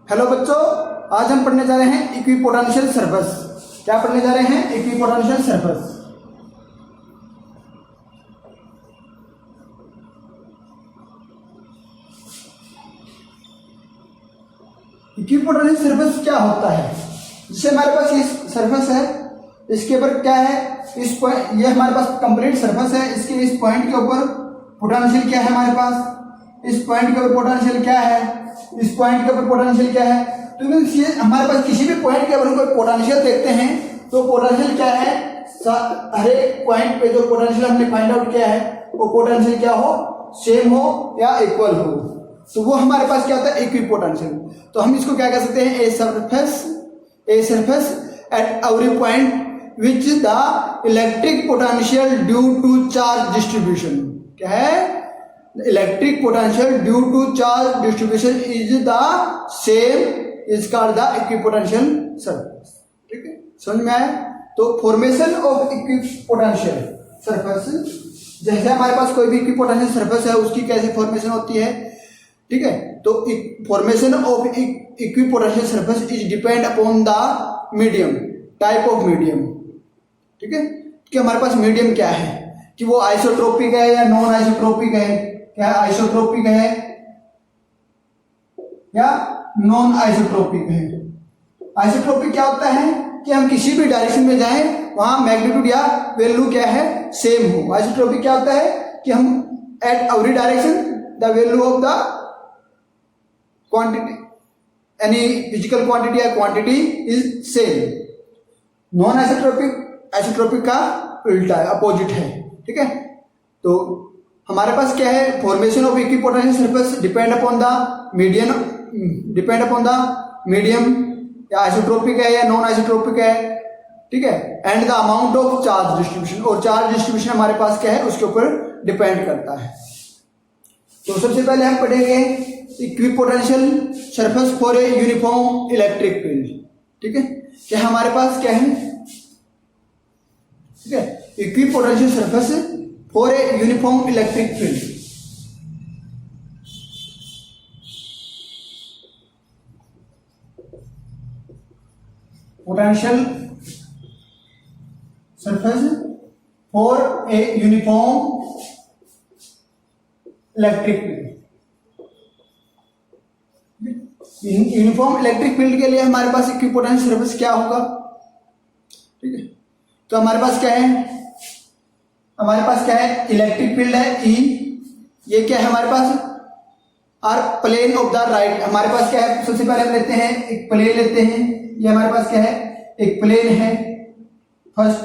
Hello बच्चों, आज हम पढ़ने जा रहे हैं इक्विपोटेंशियल सरफेस। क्या पढ़ने जा रहे हैं? Equipotential surface. इक्विपोटेंशियल सरफेस क्या होता है? जैसे हमारे पास ये सरफेस है, इसके ऊपर क्या है, इस पॉइंट, ये हमारे पास कंप्लीट सरफेस है, इसके इस पॉइंट के ऊपर पोटेंशियल क्या है हमारे पास, इस पॉइंट के ऊपर पोटेंशियल क्या है, इस पॉइंट के ऊपर पोटेंशियल क्या है। तो ये हमारे पास किसी भी पॉइंट के ऊपर कोई पोटेंशियल देखते हैं तो पोटेंशियल क्या है, हर एक पॉइंट पे जो पोटेंशियल हमने फाइंड आउट किया है वो पोटेंशियल क्या हो, सेम हो या इक्वल हो, तो वो हमारे पास क्या होता है, इक्विपोटेंशियल। तो हम इसको क्या कह सकते हैं, a surface at every point which the electric potential due to charge distribution. क्या है? Electric potential due to charge distribution is the same is called the equipotential surface. ठीक है, समझ में आया? तो फॉर्मेशन ऑफ इक्विपोटेंशियल सरफेस, जैसे हमारे पास कोई भी इक्विपोटेंशियल सरफेस है उसकी कैसे फॉर्मेशन होती है, ठीक है। तो formation of equipotential surface is depend upon the medium, type of medium. ठीक है, कि हमारे पास मीडियम क्या है, कि वो आइसोट्रोपिक है या नॉन आइसोट्रोपिक है, क्या आइसोट्रोपिक है या नॉन आइसोट्रोपिक है। आइसोट्रोपिक क्या होता है कि हम किसी भी डायरेक्शन में जाएं वहां मैग्नीट्यूड या वैल्यू क्या है, सेम हो। आइसोट्रोपिक क्या होता है कि हम at every direction the value of the quantity, any physical quantity या quantity is same. Non isotropic का उल्टा है, अपोजिट है। ठीक है, तो हमारे पास क्या है, formation of equipotential surface depend upon the medium, या आइसोट्रोपिक है या नॉन आइसोट्रोपिक है। ठीक है, and the amount of charge distribution, और चार्ज डिस्ट्रीब्यूशन हमारे पास क्या है उसके ऊपर डिपेंड करता है। तो सबसे पहले हम पढ़ेंगे equipotential surface for a uniform electric field. ठीक है, क्या हमारे पास क्या है, ठीक है, equipotential surface for a uniform electric field. Potential surface for a uniform electric field. Uniform electric field के लिए हमारे पास इक्विपोटेंशियल सरफेस क्या होगा, ठीक है। तो हमारे पास क्या है, हमारे पास क्या है, इलेक्ट्रिक फील्ड है ई, ये क्या है हमारे पास, are plane of the right. हमारे पास क्या है, सबसे पहले हम लेते हैं एक प्लेन लेते हैं, ये हमारे पास क्या है, एक प्लेन है फर्स्ट,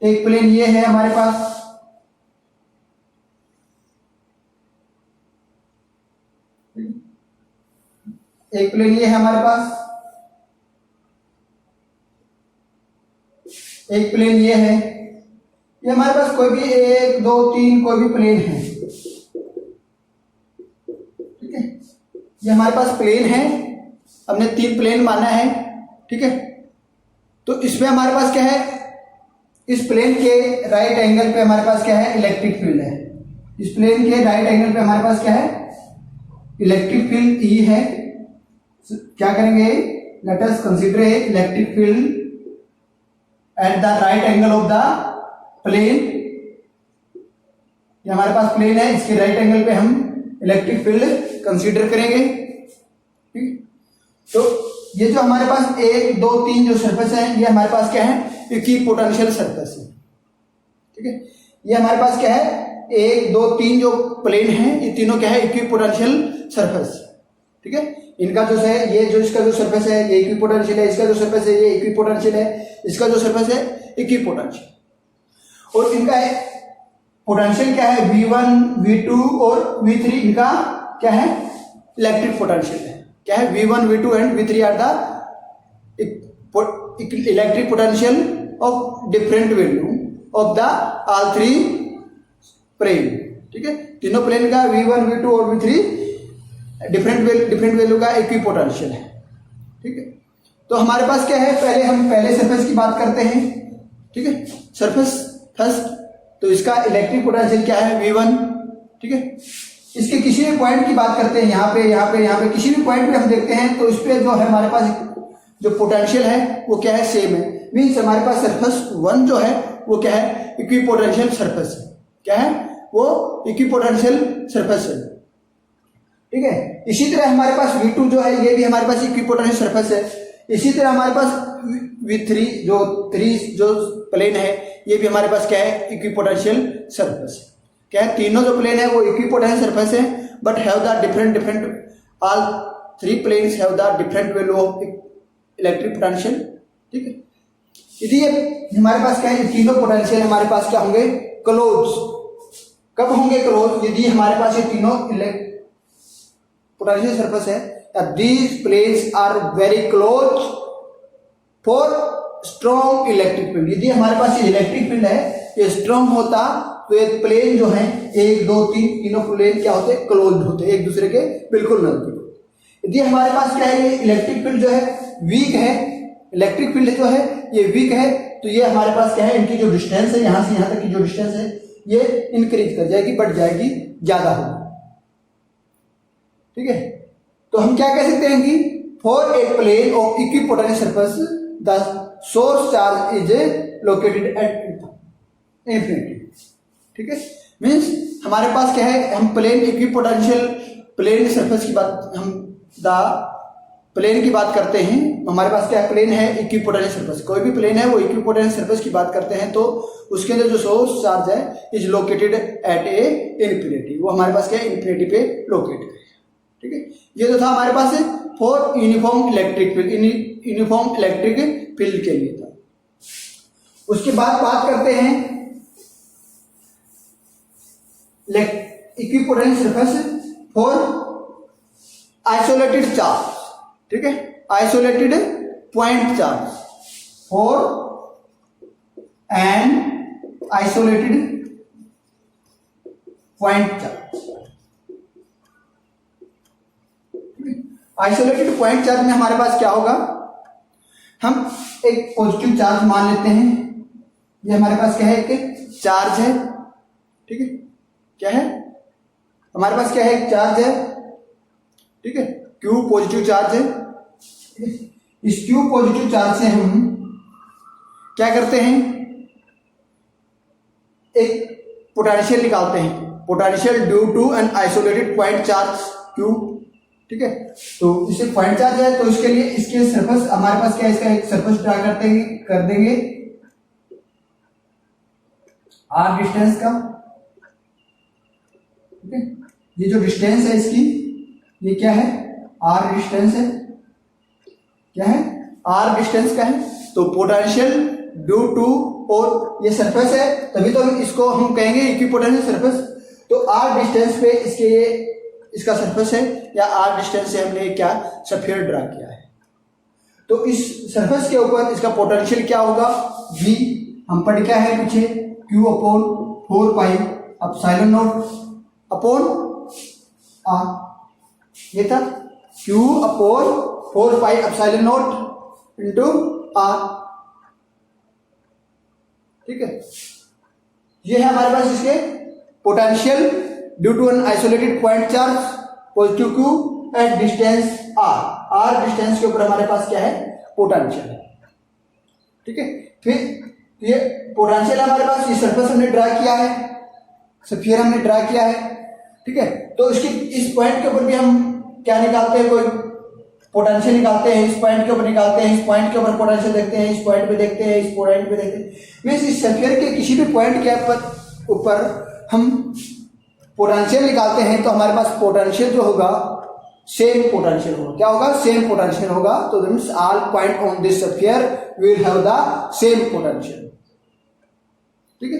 एक प्लेन ये है हमारे पास, एक प्लेन ये है हमारे पास, एक प्लेन ये है, ये हमारे पास कोई भी 1 2 3 कोई भी प्लेन है। ठीक है, ये हमारे पास प्लेन है, हमने 3 प्लेन माना है। ठीक है, तो इसमें हमारे पास क्या है, इस प्लेन के राइट एंगल पे हमारे पास क्या है, इलेक्ट्रिक फील्ड है। इस प्लेन के राइट एंगल पे हमारे पास क्या है, इलेक्ट्रिक फील्ड ई है। क्या करेंगे, let us consider a electric field at the right angle of the plane. ये हमारे पास प्लेन है, इसके राइट एंगल पे हम इलेक्ट्रिक फील्ड कंसीडर करेंगे। ठीक, तो ये जो हमारे पास 1 2 3 जो सरफेस है, ये हमारे पास क्या है, इक्विपोटेंशियल सरफेस है। ठीक है, ये हमारे पास क्या है, 1 2 3 जो प्लेन है, ये तीनों क्या है, इक्विपोटेंशियल सरफेस। ठीक है, इनका जो है, ये जो इसका जो सरफेस है ये इक्विपोटेंशियल है, इसका जो सरफेस है ये इक्विपोटेंशियल है, इसका जो सरफेस है इक्विपोटेंशियल, और इनका पोटेंशियल क्या है, V1 V2 और V3, इनका क्या है, इलेक्ट्रिक पोटेंशियल है। क्या है, V1 V2 and V3 are the electric potential of different value of the all 3 plane. ठीक है, तीनों प्लेन का V1 V2 और V3 डिफरेंट वैल्यू का इक्विपोटेंशियल है। ठीक है, तो हमारे पास क्या है, पहले हम पहले सरफेस की बात करते हैं। ठीक है, सरफेस फर्स्ट, तो इसका इलेक्ट्रिक पोटेंशियल क्या है, V1। ठीक है, इसके किसी भी पॉइंट की बात करते हैं, यहाँ पे किसी भी पॉइंट पे हम देखते हैं तो इस पे जो है हमारे पास जो पोटेंशियल है वो क्या है, सेम है। मीन्स हमारे पास सरफेस 1 जो है वो क्या है, इक्विपोटेंशियल सरफेस है। क्या है वो, इक्विपोटेंशियल सरफेस है। ठीक है, इसी तरह हमारे पास V2 जो है ये भी हमारे पास इक्विपोटेंशियल सरफेस है। इसी तरह हमारे पास V3 जो प्लेन है ये भी हमारे पास क्या है, इक्विपोटेंशियल सरफेस है। क्या है, तीनों जो प्लेन है वो इक्विपोटेंशियल सरफेस है, but have the different all 3 planes have the different value of electric potential. ठीक है, यदि ये हमारे पास क्या है, ये तीनों पोटेंशियल हमारे पास क्या होंगे, क्लोज। कब होंगे क्लोज, यदि हमारे पास ये तीनों पोटेंशियल सरफेस है, these planes are very close for strong electric field. यदि हमारे पास ये इलेक्ट्रिक फील्ड है ये स्ट्रॉन्ग होता तो ये प्लेन जो है 1 2 3 तीनों प्लेन क्या होते, क्लोज होते, एक दूसरे के बिल्कुल नजदीक। यदि हमारे पास क्या है, ये इलेक्ट्रिक फील्ड जो है वीक है, इलेक्ट्रिक फील्ड जो है ये वीक है, तो ये हमारे पास क्या है, इनकी जो डिस्टेंस है यहां से यहां तक की जो डिस्टेंस है ये इंक्रीज कर जाएगी, बढ़ जाएगी, ज्यादा होगी। ठीक है, तो हम क्या कह सकते हैं कि for a plane of equipotential surface the source charge is located at infinity. ठीक है, मीन्स हमारे पास क्या है, हम प्लेन इक्विपोटेंशियल प्लेन सरफेस की बात, हम द प्लेन की बात करते हैं, हमारे पास क्या है, प्लेन है इक्विपोटेंशियल सरफेस, कोई भी प्लेन है वो इक्विपोटेंशियल सरफेस की बात करते हैं तो उसके अंदर जो सोर्स चार्ज है is located eight A infinity, वो हमारे पास क्या है, इन्फिनिटी पे लोकेटेड है। ठीक है, ये जो था हमारे पास for uniform electric field, uniform electric field के लिए था। उसके बाद बात करते हैं equipotential surface for isolated charge. ठीक है, isolated point charge for an isolated point charge. Isolated point charge में हमारे पास क्या होगा, हम एक पॉजिटिव चार्ज मान लेते हैं, ये हमारे पास क्या है, एक चार्ज है। ठीक है, क्या है हमारे पास, क्या है, एक चार्ज है। ठीक है, क्यू पॉजिटिव चार्ज है। इस क्यू पॉजिटिव चार्ज से हम क्या करते हैं, एक पोटेंशियल निकालते हैं, potential due to an isolated point charge Q. ठीक है, तो इसे पॉइंट चार्ज है तो इसके लिए इसके सरफेस हमारे पास क्या है, इसका एक सरफेस ड्रा कर देंगे आर डिस्टेंस का। ठीक है, ये जो डिस्टेंस है इसकी, ये क्या है, आर डिस्टेंस है। क्या है, आर डिस्टेंस का है, तो पोटेंशियल ड्यू टू, और ये सरफेस है तभी तो इसको हम कहेंगे इक्विपोटेंशियल सरफेस। तो आर डिस्टेंस पे इसके ये इसका सरफेस है, या आर डिस्टेंस से हमने क्या स्फीयर ड्रा किया है, तो इस सरफेस के ऊपर इसका पोटेंशियल क्या होगा, V। हम पढ़ क्या है पीछे, Q upon 4 pi epsilon nought upon R, ये था Q upon 4 pi epsilon nought into R। ठीक है, ये है हमारे पास इसके potential due to an isolated point charge positive Q at distance R। R distance के ऊपर हमारे पास क्या है, पोटेंशियल है। ठीक है, फिर ये पोटेंशियल हमारे पास, ये सरफेस हमने ड्रा किया है, स्फीयर हमने ड्रा किया है। ठीक है, तो इसकी इस पॉइंट के ऊपर भी हम क्या निकालते हैं, कोई पोटेंशियल निकालते हैं, इस पॉइंट के ऊपर निकालते हैं, इस पॉइंट के ऊपर पोटेंशियल देखते हैं, इस पॉइंट पे देखते हैं, इस पॉइंट पे देखते हैं। मींस इस स्फीयर के किसी भी पॉइंट के ऊपर हम पोटेंशियल निकालते हैं तो हमारे पास पोटेंशियल जो होगा सेम पोटेंशियल होगा। क्या होगा, सेम पोटेंशियल होगा। तो means all point on this sphere will have the same potential. ठीक है,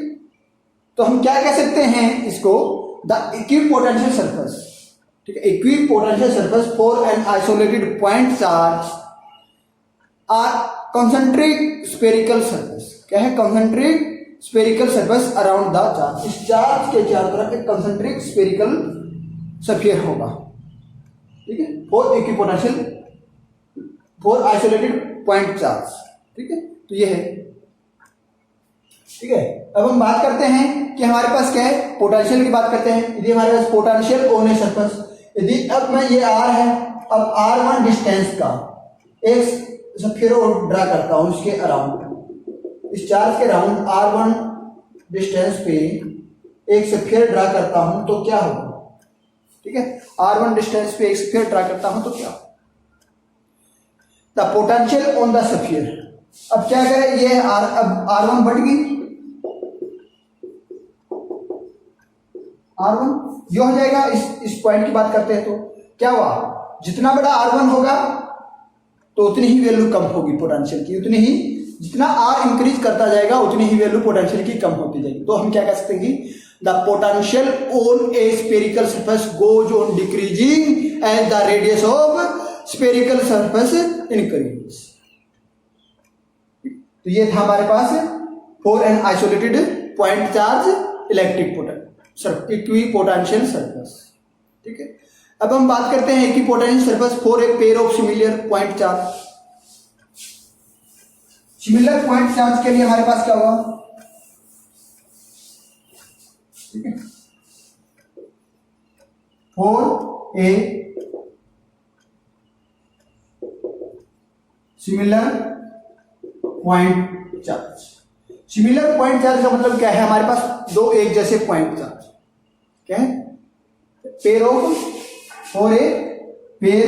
तो हम क्या कह सकते हैं इसको, द इक्विपोटेंशियल सरफेस। ठीक है, equipotential surface for an isolated point charge are concentric spherical surface. क्या है, concentric spherical surface around the charge. इस चार्ज के चारों तरफ एक कॉन्सेंट्रिक स्फेरिकल स्फीयर होगा। ठीक है, for equipotential for isolated point charge. ठीक है, तो ये है। ठीक है। अब हम बात करते हैं कि हमारे पास क्या है, पोटेंशियल की बात करते हैं। यदि हमारे पास पोटेंशियल ऑन ए सरफेस, यदि अब मैं ये आर है, अब r1 डिस्टेंस का एक स्फीयर ड्रा करता हूं इसके अराउंड, इस चार्ज के अराउंड r1 डिस्टेंस पे एक स्फीयर ड्रा करता हूं तो क्या होगा, ठीक है। r1 डिस्टेंस पे एक स्फीयर ड्रा करता हूं तो क्या, the potential on the sphere. अब क्या करें, ये अब r1 बढ़ गई, r1 ये हो जाएगा। इस पॉइंट की बात करते हैं तो क्या हुआ, जितना बड़ा r1 होगा तो उतनी ही वैल्यू कम होगी पोटेंशियल की, उतनी ही जितना r इंक्रीज करता जाएगा उतनी ही वैल्यू पोटेंशियल की कम होती जाएगी। तो हम क्या कह सकते हैं कि the potential on a spherical surface goes on decreasing as the radius of spherical surface increase. तो ये था हमारे पास for an isolated point charge electric equipotential surface, ठीक है। अब हम बात करते हैं equipotential surface for a pair of similar point charge. Similar point charge के लिए हमारे पास क्या होगा, ठीक है, for a similar point charge. Similar point charge का मतलब क्या है, हमारे पास दो एक जैसे पॉइंट चार्ज, क्या है, pair of, for a pair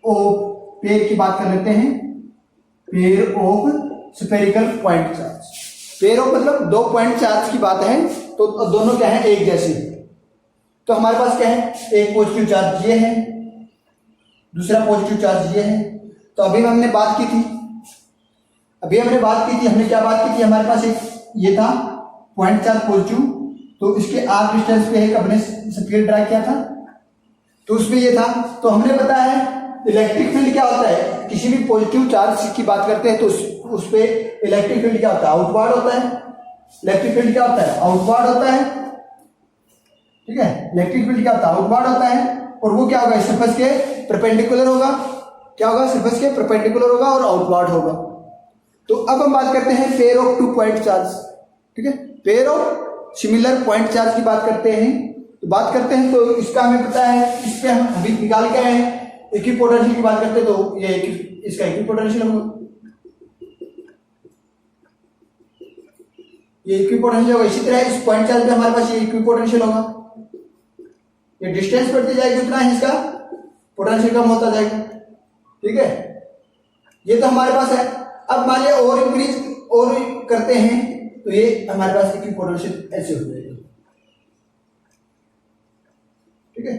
of, pair की बात कर लेते हैं, pair of spherical point charge. Pair of मतलब दो पॉइंट चार्ज की बात है, तो दोनों क्या है, एक जैसे। तो हमारे पास क्या है, एक पॉजिटिव चार्ज ये है, दूसरा पॉजिटिव चार्ज ये है। तो अभी हमने बात की थी, हमने क्या बात की थी, हमारे पास एक ये था पॉइंट चार्ज पॉजिटिव, तो इसके आर डिस्टेंस पे एक अपने स्फीयर ड्रा किया था, तो उसमें ये था। तो हमने बताया इलेक्ट्रिक फील्ड क्या होता है, किसी भी पॉजिटिव चार्ज की बात करते हैं तो उस पे इलेक्ट्रिक फील्ड क्या होता है, आउटवर्ड होता है। इलेक्ट्रिक फील्ड क्या होता है, आउटवर्ड होता है, ठीक है। इलेक्ट्रिक फील्ड क्या होता है, आउटवर्ड होता है, और वो क्या होगा, सरफेस के परपेंडिकुलर होगा। क्या होगा, सरफेस के परपेंडिकुलर होगा और आउटवर्ड होगा। तो अब हम बात करते हैं pair of two point charge, ठीक है, pair of similar point charge की बात करते हैं। तो बात करते हैं तो इसका हमें पता है, इस पे हम अभी निकाल के आए हैं। इक्विपोटेंशियल की बात करते हैं तो ये इसका इक्विपोटेंशियल होगा, ये इक्विपोटेंशियल होगा। इसी तरह इस पॉइंट चार्ज पे हमारे पास ये इक्विपोटेंशियल होगा, ये डिस्टेंस बढ़ती जाएगी उतना ही इसका पोटेंशियल कम होता जाएगा, ठीक है। ये तो हमारे पास है। अब मान लिया और इंक्रीज और करते हैं तो ये हमारे पास इक्विपोटेंशियल ऐसे हो जाएगा, ठीक है।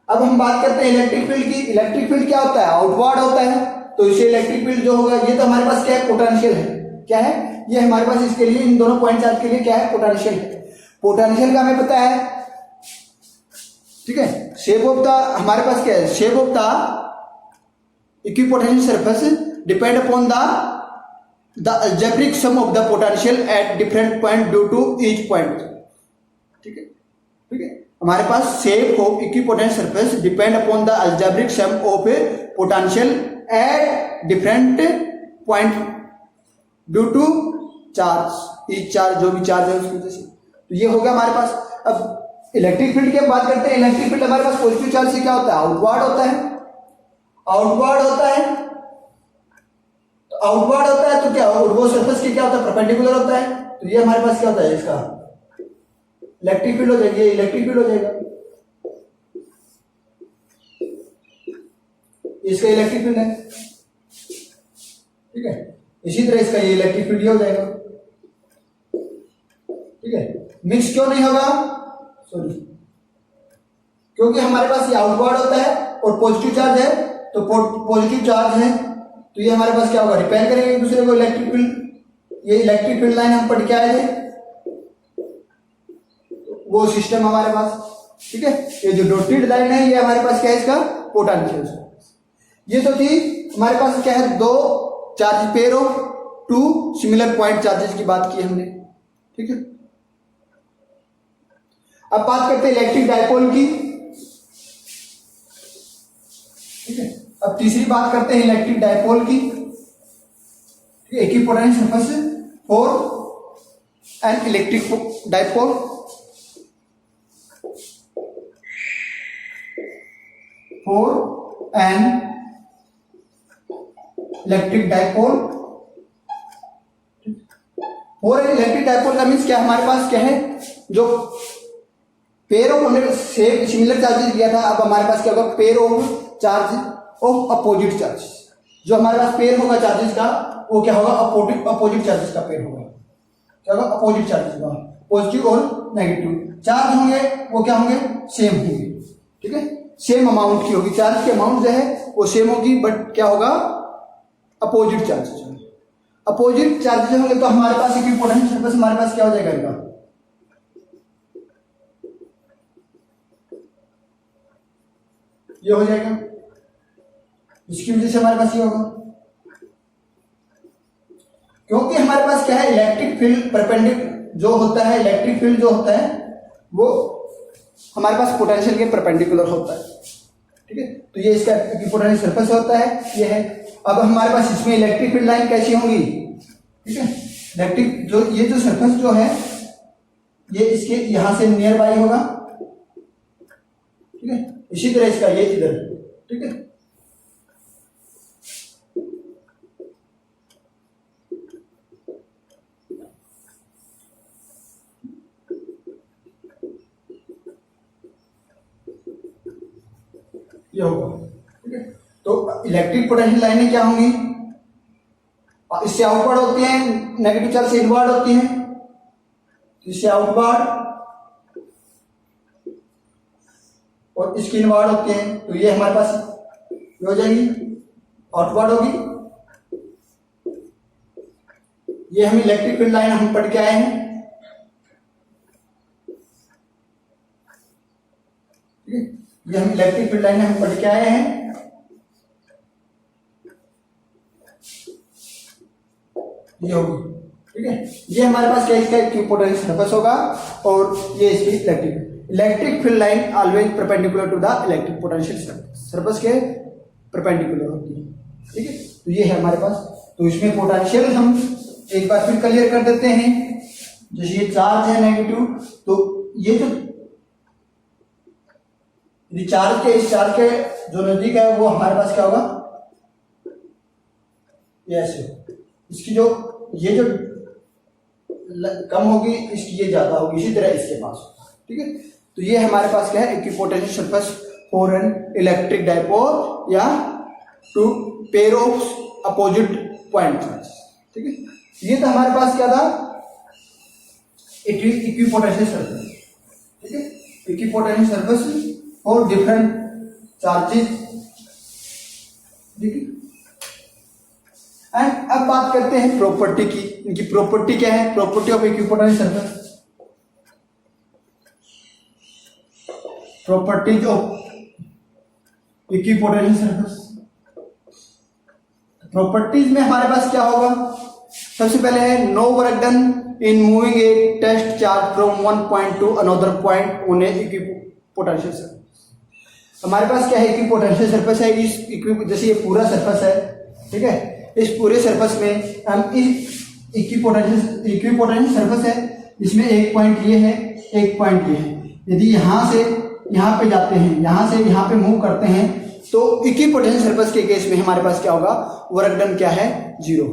अब हम बात करते हैं इलेक्ट्रिक फील्ड की। इलेक्ट्रिक फील्ड क्या होता है, आउटवर्ड होता है, तो इसे इलेक्ट्रिक फील्ड जो होगा, ये तो हमारे पास क्या है, पोटेंशियल है। क्या है ये हमारे पास, इसके लिए इन दोनों पॉइंट चार्ज के लिए क्या है, पोटेंशियल है। पोटेंशियल का हमें पता है, ठीक है। शेप ऑफ द, हमारे पास क्या है, shape of the equipotential surface depend upon the algebraic sum of the potential at different point due to each point, ठीक है, ठीक है। हमारे पास shape of equipotential surface depend upon the algebraic sum of potential at different point due to charge, each charge, जो भी charge है उसकी वजह से। तो ये होगा हमारे पास। अब इलेक्ट्रिक फील्ड की हम बात करते हैं। इलेक्ट्रिक फील्ड हमारे पास पॉजिटिव चार्ज से क्या होता है, आउटवर्ड होता है, आउटवर्ड होता है। तो आउटवर्ड होता है तो क्या, वो सरफेस की क्या होता है, परपेंडिकुलर होता है। तो ये हमारे पास क्या होता है, इसका इलेक्ट्रिक फील्ड हो जाएगी, ये इलेक्ट्रिक फील्ड हो जाएगा, इसका इलेक्ट्रिक फील्ड है, ठीक है। इसी तरह इसका ये इलेक्ट्रिक फील्ड हो जाएगा, ठीक है। मिक्स क्यों नहीं होगा, सॉरी, क्योंकि हमारे पास ये आउटवर्ड होता है और पॉजिटिव चार्ज है, तो पॉजिटिव चार्ज है तो ये हमारे पास क्या होगा, रिपेयर करेंगे एक दूसरे को, इलेक्ट्रिक फील्ड। ये इलेक्ट्रिक फील्ड लाइन हम पढ़ के आए थे, वो सिस्टम हमारे पास, ठीक है। ये जो डॉटेड लाइन है ये हमारे पास क्या है, इसका पोटेंशियल। ये तो थी हमारे पास क्या है, दो charge, pair of two similar point charges की बात की हमने, ठीक है। अब बात करते हैं इलेक्ट्रिक डायपोल की, ठीक है। अब तीसरी बात करते हैं इलेक्ट्रिक डायपोल की, equipotential surface for an electric dipole, for an electric dipole. For an electric dipole का मीन्स क्या, हमारे पास क्या है, जो पेयर ऑफ, हमने सेम सिमिलर चार्जेस लिया था, अब हमारे पास क्या होगा, pair of charge of opposite charge. जो हमारे पास पेयर होगा चार्जेस का वो क्या होगा, अपोजिट चार्जेस का पेयर होगा। क्या होगा, अपोजिट चार्जेस होगा, पॉजिटिव और नेगेटिव चार्ज होंगे वो क्या होंगे, सेम होंगे। ठीक है, सेम अमाउंट की होगी, चार्ज की अमाउंट जो है वो सेम होगी, बट क्या होगा, अपोजिट चार्जेस होंगे। अपोजिट चार्जेस होंगे तो हमारे पास इक्विपोटेंशियल सरफेस हमारे पास क्या हो जाएगा, ये हो जाएगा। इसकी वजह से हमारे पास ये होगा, क्योंकि हमारे पास क्या है, इलेक्ट्रिक फील्ड परपेंडिकुलर जो होता है, इलेक्ट्रिक फील्ड जो होता है वो हमारे पास पोटेंशियल के परपेंडिकुलर होता है। ठीक है, तो ये इसका इक्विपोटेंशियल सरफेस होता है, ये है। अब हमारे पास इसमें इलेक्ट्रिक फील्ड लाइन कैसी होंगी, ठीक है, इलेक्ट्रिक जो ये जो सरफेस जो है ये इसके यहां से नियर बाई होगा। ठीक है, इसी तरह इसका ये इधर। ठीक है, ये होगा। ठीक है, तो इलेक्ट्रिक पोटेंशियल लाइनें क्या होंगी, इससे आउटवर्ड होती हैं, नेगेटिव चार्ज से इनवर्ड होती हैं, इससे आउटवर्ड और इसकी इनवर्ड होती हैं, तो ये हमारे पास ये हो जाएगी, आउटवर्ड होगी। ये हम इलेक्ट्रिक फील्ड लाइन हम पढ़ के आए हैं। ठीक है, ये हम इलेक्ट्रिक फील्ड लाइन हम पढ़ के आए हैं। ये होगी। ठीक है, ये हमारे पास क्या, इसका इक्विपोटेंशियल सरफेस होगा और ये इसकी electric field line always perpendicular to the electric potential surface के परपेंडिकुलर होती है। ठीक है, तो ये है हमारे पास। तो इसमें पोटेंशियल हम एक बार फिर क्लियर कर देते हैं। जैसे ये चार्ज है नेगेटिव, तो ये जो चार्ज के, इस चार्ज के जो नजदीक है वो हमारे पास क्या होगा, ये ऐसे, इसकी जो ये जो कम होगी इसकी ये ज्यादा होगी, इसी तरह इसके पास। ठीक है, तो ये हमारे पास क्या है, equipotential surface for an electric dipole या two pair of opposite point charge. ठीक है, ये तो हमारे पास क्या था, इक्विपोटेंशियल सरफेस। ठीक है, equipotential surface for different charges. ठीक है, एंड अब बात करते हैं प्रॉपर्टी की। इनकी प्रॉपर्टी क्या है, property of equipotential surface, properties of equipotential surface. Properties में हमारे पास क्या होगा, सबसे पहले है no work done in moving a test charge from one point to another point on a equipotential surface. हमारे पास क्या है, इक्विपोटेंशियल सरफेस है, इस जैसे ये पूरा सरफेस है। ठीक है, इस पूरे सरफेस में हम इस इक्विपोटेंशियल सरफेस है, इसमें एक पॉइंट ये है, एक पॉइंट ये है। यदि यहां से यहां पे जाते हैं, यहां से यहां पे मूव करते हैं, तो इक्विपोटेंशियल सरफेस के केस में हमारे पास क्या होगा, वर्क डन क्या है, जीरो।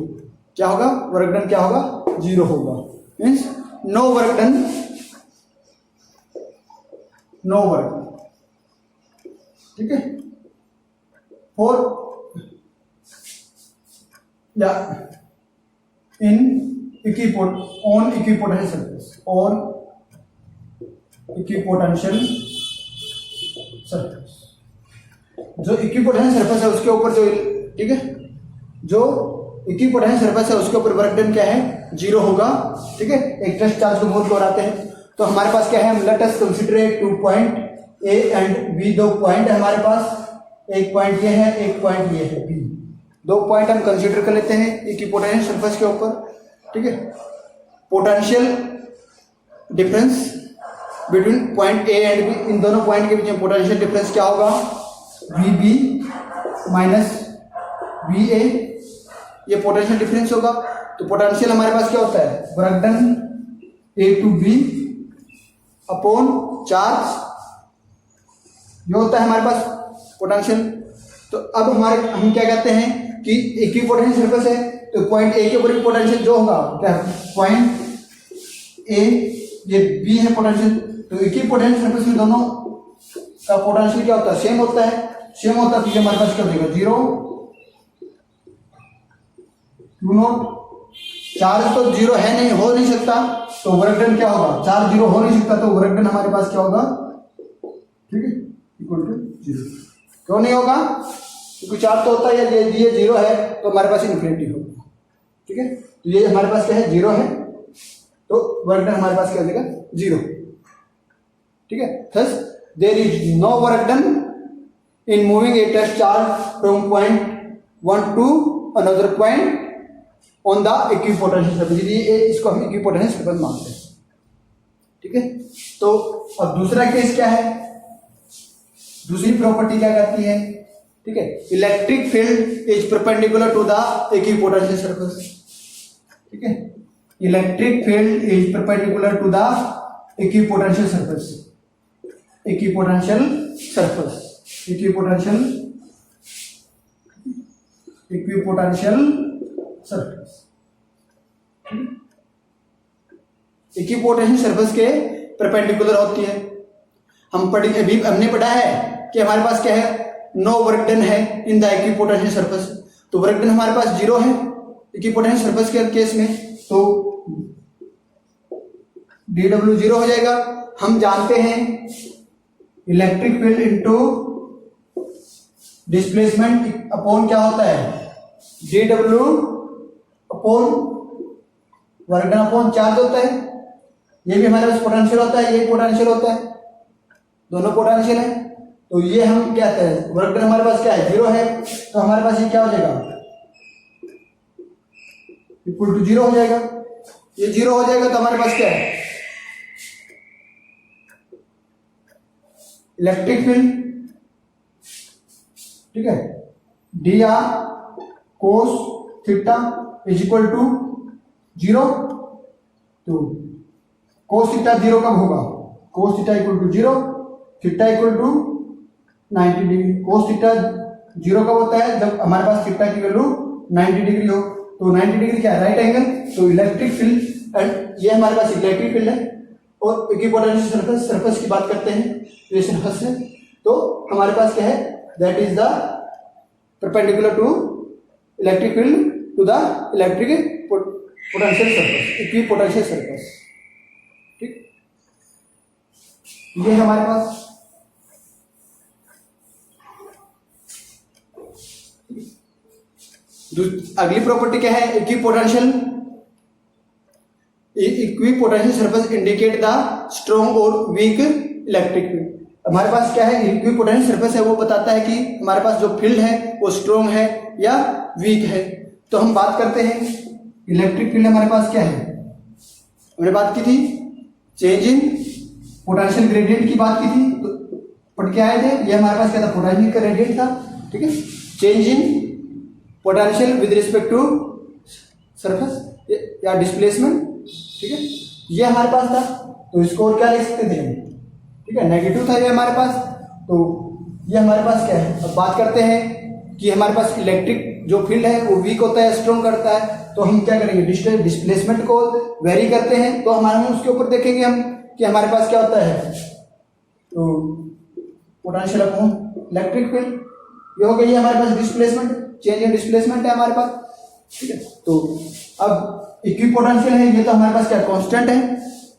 क्या होगा, वर्क डन क्या होगा, जीरो होगा। Means no work done, no work. ठीक है, फॉर या in on equipotential surface, on equipotential surface. जो इक्विपोटेंशियल सरफेस है उसके ऊपर जो, ठीक है, जो इक्विपोटेंशियल सरफेस है उसके ऊपर वर्क डन क्या है, जीरो होगा। ठीक है, एक टेस्ट चार्ज को मूव कराते हैं, तो हमारे पास क्या है, हम let us consider 2 point A and B. दो पॉइंट है हमारे पास, एक पॉइंट ये है, एक पॉइंट ये है बी। दो पॉइंट हम कंसीडर कर लेते हैं इक्विपोटेंशियल सरफेस के ऊपर। ठीक है, potential difference between point A and B, इन दोनों पॉइंट के बीच में पोटेंशियल डिफरेंस क्या होगा, V B minus V A, ये पोटेंशियल डिफरेंस होगा। तो पोटेंशियल हमारे पास क्या होता है, work done A to B upon charge, ये होता है हमारे पास पोटेंशियल। तो अब हम क्या कहते हैं कि इक्विपोटेंशियल सरफेस है, तो पॉइंट ए के ऊपर पोटेंशियल जो होगा क्या, पॉइंट ए ये बी है पोटेंशियल, तो इक्विपोटेंशियल सरफेस में दोनों का पोटेंशियल क्या होता है, सेम होता है। सेम होता है तो ये हमारे पास क्या हो जाएगा, 0 Q0। चार्ज तो 0 है नहीं, हो नहीं सकता, तो वर्क डन क्या होगा, चार्ज 0 हो नहीं सकता, तो वर्क डन हमारे पास क्या होगा, ठीक है, इक्वल टू 0। क्यों नहीं होगा, क्योंकि चार्ज तो होता है, ये 0 है तो हमारे पास इन्फिनिटी होगा, ठीक है। तो ये हमारे पास क्या है, 0 है, तो वर्क डन हमारे पास क्या हो जाएगा, 0, ठीक है। Thus there is no work done in moving a test charge from point 1 to another point on the equipotential surface, इसको हम इक्विपोटेंशियल सरफेस मानते हैं, ठीक है। तो अब दूसरा केस क्या है, दूसरी प्रॉपर्टी क्या कहती है, ठीक है, electric field is perpendicular to the equipotential surface, ठीक है। Electric field is perpendicular to the equipotential surface, equipotential surface, equipotential surface, equipotential surface के परपेंडिकुलर होती है। अभी हमने पढ़ा है कि हमारे पास क्या है, नो वर्क डन है इन द इक्विपोटेंशियल सरफेस, तो वर्क डन हमारे पास 0 है इक्विपोटेंशियल सरफेस के केस में, तो dw 0 हो जाएगा। हम जानते हैं electric field into displacement upon क्या होता है, dw upon work done upon charge होता है। ये भी हमारे पास पोटेंशियल होता है, ये पोटेंशियल होता है, दोनों पोटेंशियल है। तो ये हम क्या कहते हैं, वर्क डन हमारे पास क्या है, 0 है, तो हमारे पास ये क्या हो जाएगा, इक्वल टू 0 हो जाएगा। ये 0 हो जाएगा तो हमारे पास क्या है, इलेक्ट्रिक फील्ड, ठीक है, dr cos theta is equal to 0। तो cos थीटा 0 कब होगा, cos theta equal to 0, theta equal to 90 degree. cos theta 0 कब होता है, जब हमारे पास थीटा की वैल्यू 90 डिग्री हो। तो 90 डिग्री क्या है, राइट एंगल। तो इलेक्ट्रिक फील्ड एंड ये हमारे पास इलेक्ट्रिक फील्ड है, और इक्विपोटेंशियल सरफेस की बात करते हैं, ये सरफेस है, तो हमारे पास क्या है, that is the perpendicular to electric field to the electric potential surface, equipotential surface, ठीक। ये हमारे पास अगली प्रॉपर्टी क्या है, equipotential surface indicate the strong और वीक इलेक्ट्रिक फील्ड। हमारे पास क्या है, इक्विपोटेंशियल सरफेस है, वो बताता है कि हमारे पास जो फील्ड है वो स्ट्रॉन्ग है या वीक है। तो हम बात करते हैं इलेक्ट्रिक फील्ड हमारे पास क्या है, हमने बात की थी चेंज इन पोटेंशियल ग्रेडियंट की बात की थी, तो पढ़ के आए थे। ये हमारे पास क्या था, पोटेंशियल का ग्रेडियंट था, ठीक है। Change in potential with respect to surface या डिस्प्लेसमेंट, ठीक है, ये हमारे पास था। तो इसको और क्या लिख सकते थे, ठीक है, नेगेटिव था ये हमारे पास। तो ये हमारे पास क्या है, अब बात करते हैं कि हमारे पास इलेक्ट्रिक जो फील्ड है वो वीक होता है, स्ट्रॉन्ग करता है, तो हम क्या करेंगे, डिस्प्लेसमेंट को वेरी करते हैं, तो हमारे उसके ऊपर देखेंगे हम कि हमारे पास क्या होता है, तो पोटेंशियल अपॉन इलेक्ट्रिक फील्ड, ये हो गई हमारे पास डिस्प्लेसमेंट, चेंज इन डिस्प्लेसमेंट है हमारे पास, ठीक है। तो अब इक्विपोटेंशियल है, ये तो हमारे पास क्या कांस्टेंट है,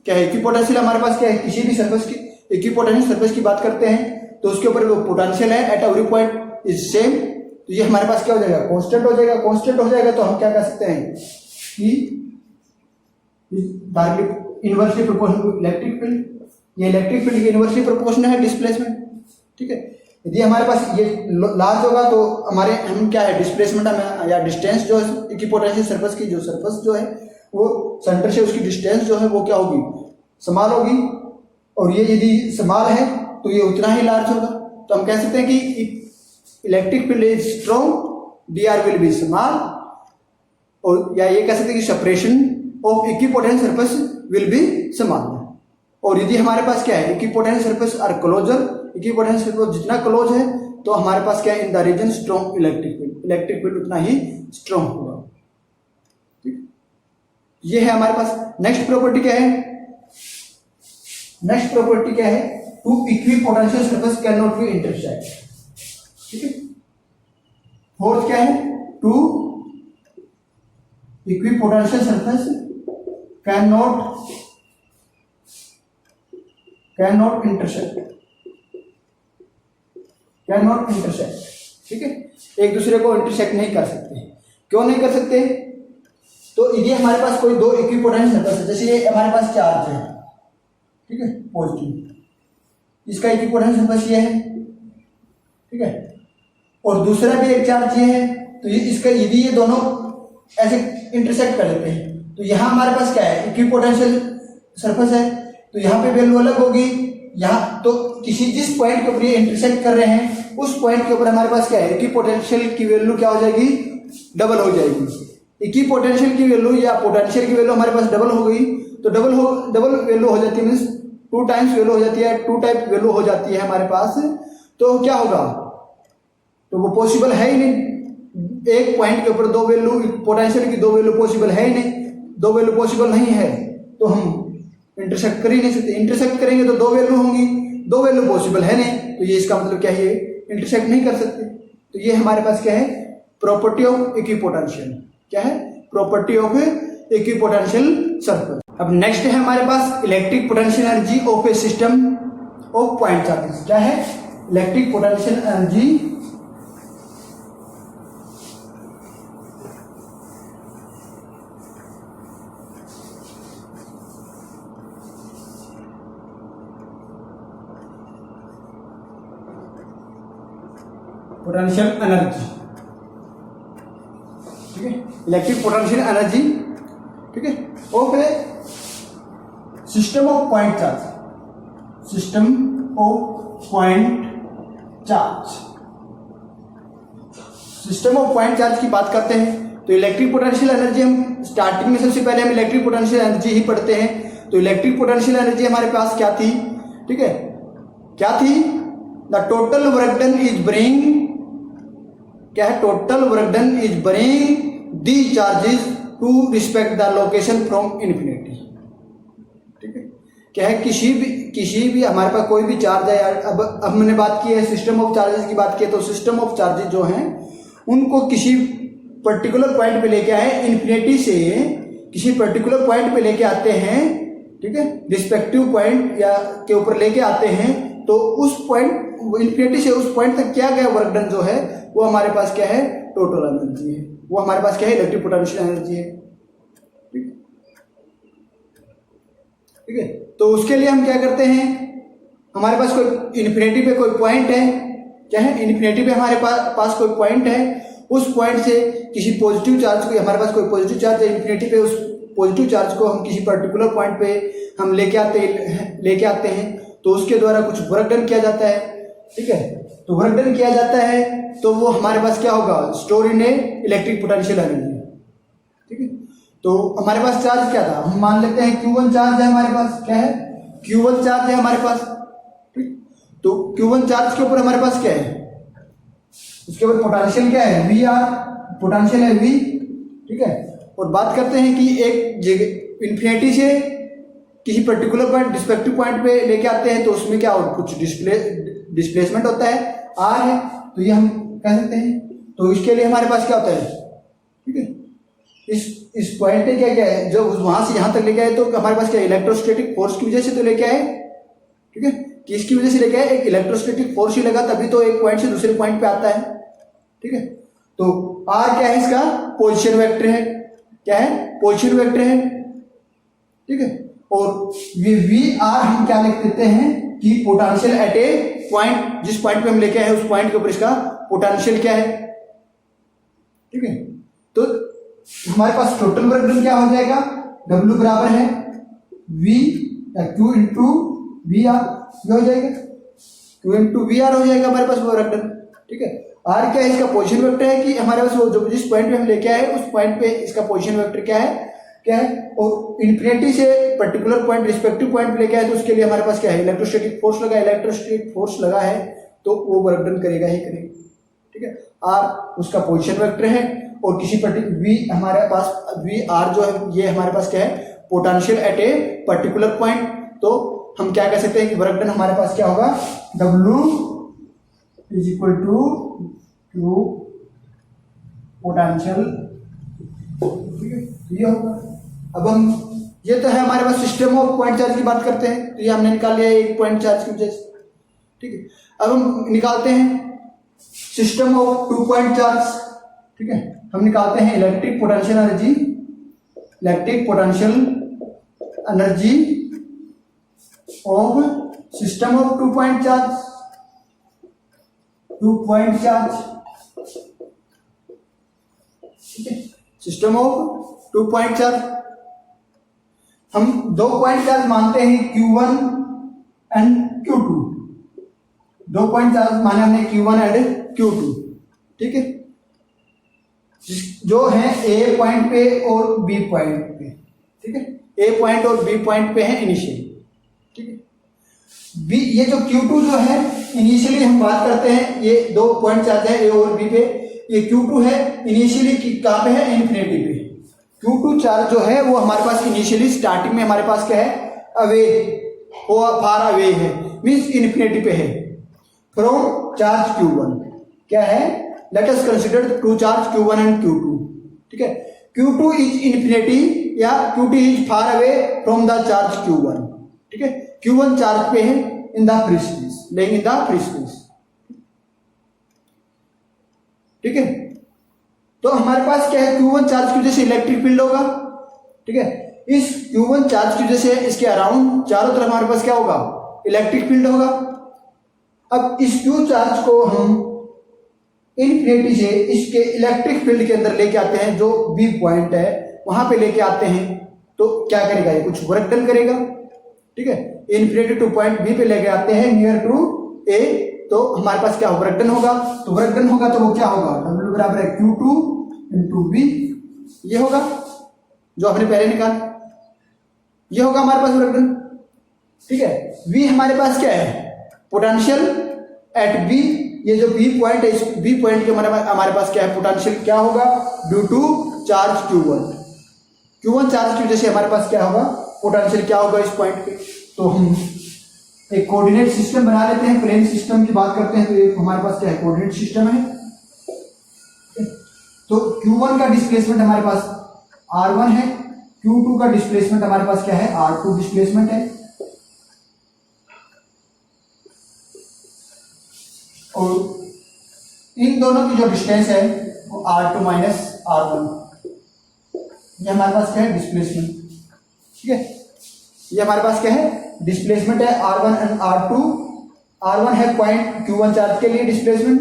क्या है इक्विपोटेंशियल हमारे पास क्या है, किसी भी सरफेस की इक्विपोटेंशियल सरफेस की बात करते हैं तो उसके ऊपर वो पोटेंशियल है eight every point is same, तो ये हमारे पास क्या हो जाएगा, कांस्टेंट हो जाएगा। कांस्टेंट हो जाएगा तो हम क्या कर सकते हैं कि directly inversely proportional to electric field, ये इलेक्ट्रिक फील्ड की इनवर्सली प्रोपोर्शनल है डिस्प्लेसमेंट, ठीक है। यदि हमारे पास ये लार्ज होगा तो हम क्या है, डिस्प्लेसमेंट हमें या डिस्टेंस जो है इक्विपोटेंशियल सरफेस की, जो सरफेस जो है वो सेंटर से उसकी डिस्टेंस जो है वो क्या होगी, स्मॉल होगी, और ये यदि स्मॉल है तो ये उतना ही लार्ज होगा। तो हम कह सकते हैं कि electric field is strong, dr will be small, और या ये कह सकते हैं कि separation of equipotential surface will be समान। और यदि हमारे पास क्या है, equipotential surface are closer, equipotential surface जितना क्लोज है तो हमारे पास क्या है, in the region strong electric field उतना ही स्ट्रॉन्ग होगा। ठीक, ये है हमारे पास। नेक्स्ट प्रॉपर्टी क्या है, नेक्स्ट प्रॉपर्टी क्या है, two equipotential surface can not be intersect. ठीक है, फोर्थ क्या है, two equipotential surface can not intersect, can not intersect. ठीक है, एक दूसरे को इंटरसेक्ट नहीं कर सकते। क्यों नहीं कर सकते, तो यदि हमारे पास कोई दो इक्विपोटेंशियल सरफेस है, जैसे ये हमारे पास चार्ज है, ठीक है, पॉजिटिव, इसका इक्विपोटेंशियल सरफेस ये है, ठीक है, और दूसरा भी एक चार्ज ये है, तो ये इसका यदि ये दोनों ऐसे इंटरसेक्ट कर लेते हैं तो यहां हमारे पास क्या है, इक्विपोटेंशियल सरफेस है, तो यहाँ पे वैल्यू अलग होगी। यहाँ तो जिस पॉइंट के ऊपर ये इंटरसेक्ट कर रहे हैं उस पॉइंट के ऊपर हमारे पास क्या है, इक्विपोटेंशियल की वैल्यू क्या हो जाएगी, डबल हो जाएगी। इक्विपोटेंशियल की वैल्यू या पोटेंशियल की वैल्यू हमारे पास डबल हो गई, तो डबल वैल्यू हो जाती है, मीन्स 2 टाइम्स वैल्यू हो जाती है, 2 टाइप वैल्यू हो जाती है हमारे पास। तो क्या होगा, तो वो पॉसिबल है ही नहीं, एक पॉइंट के ऊपर दो वैल्यू, पोटेंशियल की दो वैल्यू पॉसिबल है ही नहीं, दो वैल्यू पॉसिबल नहीं है तो हम इंटरसेक्ट कर ही नहीं सकते। इंटरसेक्ट करेंगे तो दो वैल्यू होंगी, दो वैल्यू पॉसिबल है नहीं, तो ये इसका मतलब क्या है, ये इंटरसेक्ट नहीं कर सकते। तो ये हमारे पास क्या है, प्रॉपर्टी ऑफ इक्विपोटेंशियल, क्या है, प्रॉपर्टी ऑफ इक्विपोटेंशियल सरफेस। अब नेक्स्ट है हमारे पास electric potential energy of a system of point charges. क्या है, electric potential energy potential energy, ठीक है, इलेक्ट्रिक पोटेंशियल एनर्जी, ठीक है, of a system of point charge, system of point charge, system of point charge की बात करते हैं तो इलेक्ट्रिक पोटेंशियल एनर्जी हम स्टार्टिंग में सबसे पहले हम इलेक्ट्रिक पोटेंशियल एनर्जी ही पढ़ते हैं। तो इलेक्ट्रिक पोटेंशियल एनर्जी हमारे पास क्या थी, ठीक है, क्या थी, the total work done is bring, क्या है, total work done is bring the charges to respect the location from infinity. ठीक है, क्या है, किसी भी हमारे पास कोई भी चार्ज है, अब हमने बात की है सिस्टम ऑफ चार्जेस की बात की है, तो सिस्टम ऑफ चार्जेस जो हैं उनको किसी पर्टिकुलर पॉइंट पे लेके आए, इन्फिनिटी से किसी पर्टिकुलर पॉइंट पे लेके आते हैं, ठीक है, रिस्पेक्टिव पॉइंट या के ऊपर लेके आते हैं, तो उस पॉइंट इन्फिनिटी से उस पॉइंट तक क्या गया वर्क डन जो है वो हमारे पास क्या है, टोटल एनर्जी है, वो हमारे पास क्या है, इलेक्ट्रिक पोटेंशियल एनर्जी है। ठीक है, तो उसके लिए हम क्या करते हैं, हमारे पास कोई इन्फिनिटी पे कोई पॉइंट है, क्या है, इन्फिनिटी पे हमारे पास कोई पॉइंट है, उस पॉइंट से किसी पॉजिटिव चार्ज को, हमारे पास कोई पॉजिटिव चार्ज है इन्फिनिटी पे, उस पॉजिटिव चार्ज को हम किसी पर्टिकुलर पॉइंट पे हम लेके आते हैं, तो उसके द्वारा कुछ वर्क डन किया जाता है। ठीक है, तो वर्क डन किया जाता है तो वो हमारे पास क्या होगा, store in A electric potential energy. ठीक है, तो हमारे पास चार्ज क्या था, हम मान लेते हैं Q1 चार्ज है हमारे पास, क्या है, Q1 चार्ज है हमारे पास। ठीक, तो Q1 चार्ज के ऊपर हमारे पास क्या है, उसके ऊपर पोटेंशियल क्या है, VR, पोटेंशियल है V। ठीक है, और बात करते हैं कि एक जगह इन्फिनिटी से किसी पर्टिकुलर पॉइंट रिस्पेक्टिव पॉइंट पे लेके आते हैं, तो उसमें क्या हो, कुछ डिस्प्लेसमेंट होता है, R है, तो ये हम कह सकते हैं। तो इसके लिए हमारे पास क्या होता है, ठीक है, इस पॉइंट पे क्या है, जब वहां से यहां तक लेके आए तो हमारे पास क्या, इलेक्ट्रोस्टैटिक फोर्स की वजह से तो लेके आए। ठीक है, किसकी वजह से लेके आए, एक इलेक्ट्रोस्टैटिक फोर्स ही लगा तभी तो एक पॉइंट से दूसरे पॉइंट पे आता है। ठीक है, तो R क्या है, इसका पोजीशन वेक्टर है, क्या है, पोजीशन वेक्टर है। ठीक है, और ये VR हम क्या लिख देते हैं कि पोटेंशियल एट ए पॉइंट, जिस पॉइंट पे हम लेके आए उस पॉइंट के ऊपर इसका पोटेंशियल क्या है। ठीक है, तो हमारे पास टोटल वर्क डन क्या हो जाएगा, W बराबर है V या Q इंटू VR, हो जाएगा Q इंटू VR हो जाएगा हमारे पास वर्क डन। ठीक है, आर क्या है, इसका पोजीशन वेक्टर है कि हमारे पास वो जो जिस पॉइंट पे हम लेके आए उस पॉइंट पे इसका पोजीशन वेक्टर क्या है, और इन्फिनिटी से पर्टिकुलर पॉइंट रिस्पेक्टिव पॉइंट पे लेके आए तो उसके लिए हमारे पास क्या है, इलेक्ट्रोस्टैटिक फोर्स लगा है तो वो वर्क डन करेगा ही करेगा। ठीक है, आर उसका पोजीशन वेक्टर है और किसी पर्टिकुलर वी हमारे पास वी आर जो है ये हमारे पास क्या है, potential eight a particular point. तो हम क्या कह सकते हैं कि वर्क डन हमारे पास क्या होगा, W is equal to potential. ठीक है, ये होगा। अब हम ये तो है हमारे पास सिस्टम ऑफ पॉइंट चार्ज की बात करते हैं, तो ये हमने निकाल लिया एक पॉइंट चार्ज की वजह से। ठीक है, अब हम निकालते हैं सिस्टम ऑफ 2 पॉइंट चार्ज। ठीक है, हम निकालते हैं electric potential energy of system of 2 point charge. ठीक है, सिस्टम ऑफ 2 पॉइंट चार्ज हम 2 पॉइंट चार्ज मानते हैं Q1 and Q2। 2 point charge माने हमने Q1 एंड Q2। ठीक है, जो है A पॉइंट पे और B पॉइंट पे। ठीक है, A पॉइंट और B पॉइंट पे है इनिशियली। ठीक है, B ये जो Q2 जो है इनिशियली हम बात करते हैं, ये 2 पॉइंट चार्ज है A और B पे। ये Q2 है इनिशियली कहां पे है, इन्फिनिटी पे। Q2 चार्ज जो है वो हमारे पास इनिशियली स्टार्टिंग में हमारे पास क्या है, अवे वो फार अवे है, मींस इन्फिनिटी पे है फ्रॉम चार्ज Q1। क्या है, late us consider 2 charge Q1 and Q2। ठीक है, Q2 इज इन्फिनिटी या Q2 is far away from the charge Q1। ठीक है, Q1 चार्ज पे है in the free space, laying in the free space. ठीक है, तो हमारे पास क्या है, Q1 चार्ज की वजह से इलेक्ट्रिक फील्ड होगा। ठीक है, इस Q1 चार्ज की वजह से इसके अराउंड चारों तरफ हमारे पास क्या होगा, इलेक्ट्रिक फील्ड होगा। अब इस Q चार्ज को हम इन्फिनिटी से इसके इलेक्ट्रिक फील्ड के अंदर लेके आते हैं, जो B पॉइंट है वहां पे लेके आते हैं, तो क्या करेगा, ये कुछ वर्क डन करेगा। ठीक है, इन्फिनिटी टू पॉइंट B पे लेके आते हैं नियर टू A, तो हमारे पास क्या वर्क डन होगा, तो वर्क डन होगा तो वो क्या होगा, W बराबर है Q2 इंटू B। ये होगा जो हमने पहले निकाला, ये होगा हमारे पास वर्क डन। ठीक है, V हमारे पास क्या है, पोटेंशियल एट B। ये जो B पॉइंट है, इस B पॉइंट के हमारे पास क्या है, पोटेंशियल क्या होगा, due to charge Q1 charge की वजह से हमारे पास क्या होगा, पोटेंशियल क्या होगा इस पॉइंट पे। तो हम एक कोऑर्डिनेट सिस्टम बना लेते हैं, प्लेन सिस्टम की बात करते हैं, तो ये हमारे पास क्या है, कोऑर्डिनेट सिस्टम है। तो Q1 का डिस्प्लेसमेंट हमारे पास R1 है, Q2 का डिस्प्लेसमेंट हमारे पास क्या है, R2 डिस्प्लेसमेंट है, और इन दोनों की जो डिस्टेंस है वो R2 माइनस R1। ये हमारे पास क्या है, डिस्प्लेसमेंट। ठीक है, ये हमारे पास क्या है, डिस्प्लेसमेंट है R1 एंड R2। R1 है पॉइंट Q1 चार्ज के लिए डिस्प्लेसमेंट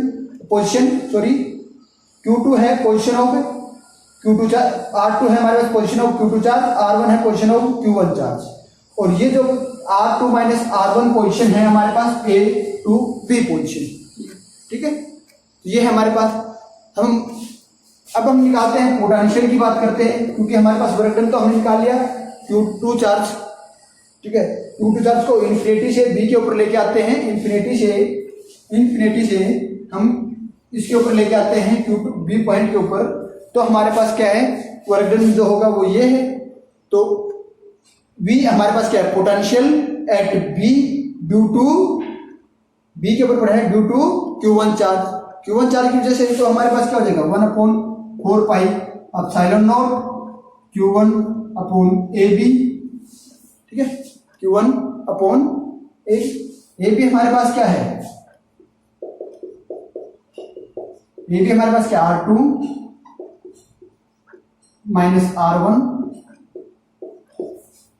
पोजीशन, सॉरी Q2 है position of Q2 charge, R2 है हमारे पास position of Q2 charge, R1 है पोजीशन ऑफ Q1 चार्ज। और ये जो R2 माइनस R1 पोजीशन है हमारे पास A टू B पोजीशन। ठीक है, ये है हमारे पास। अब हम निकालते हैं पोटेंशियल की बात करते हैं, क्योंकि हमारे पास वर्क डन तो हमने निकाल लिया Q2 चार्ज। ठीक है, Q2 चार्ज को इन्फिनिटी से B के ऊपर लेके आते हैं, इन्फिनिटी से हम इसके ऊपर लेके आते हैं Q2 B पॉइंट के ऊपर, तो हमारे पास क्या है, वर्क डन जो होगा वो ये है। तो V हमारे पास क्या है, potential at B due to B के ऊपर पड़ा है ड्यू टू Q1 चार्ज की वजह से, तो हमारे पास क्या हो जाएगा, 1/4 pi epsilon not Q1 upon AB। ठीक है, Q1 अपॉन AB हमारे पास क्या है, AB हमारे पास क्या, R2 माइनस R1।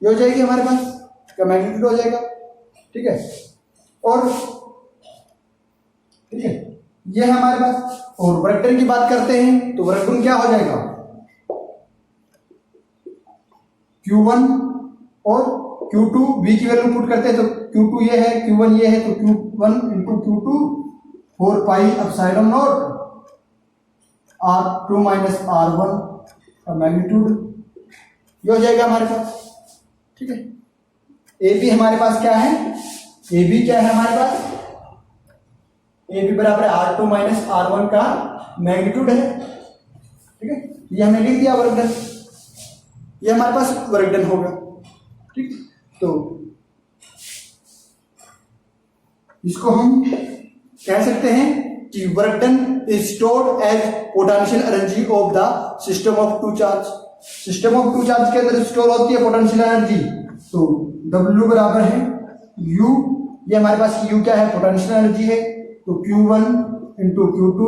ये हो जाएगी हमारे पास इसका मैग्नीट्यूड हो जाएगा। ठीक है, और ठीक है, ये है हमारे पास। और वर्क डन की बात करते हैं, तो वर्क डन क्या हो जाएगा, Q1 और Q2 B की वैल्यू पुट करते हैं, तो Q2 ये है, Q1 ये है, तो Q1 into Q2 4 pi epsilon not R2 minus R1 का मैग्नीट्यूड, ये हो जाएगा हमारे पास। ठीक है, ए बी हमारे पास क्या है, ए बी क्या है हमारे पास, ए बी बराबर है R2 माइनस R1 का मैग्नीट्यूड है। ठीक है, ये हमने लिख दिया वर्क डन, ये हमारे पास वर्क डन होगा। ठीक, तो इसको हम कह सकते हैं कि work done is stored as potential energy of the system of two charge. System of two charge के अंदर स्टोर होती है पोटेंशियल एनर्जी, तो W बराबर है U, ये हमारे पास U क्या है, पोटेंशियल एनर्जी है, तो Q1 into Q2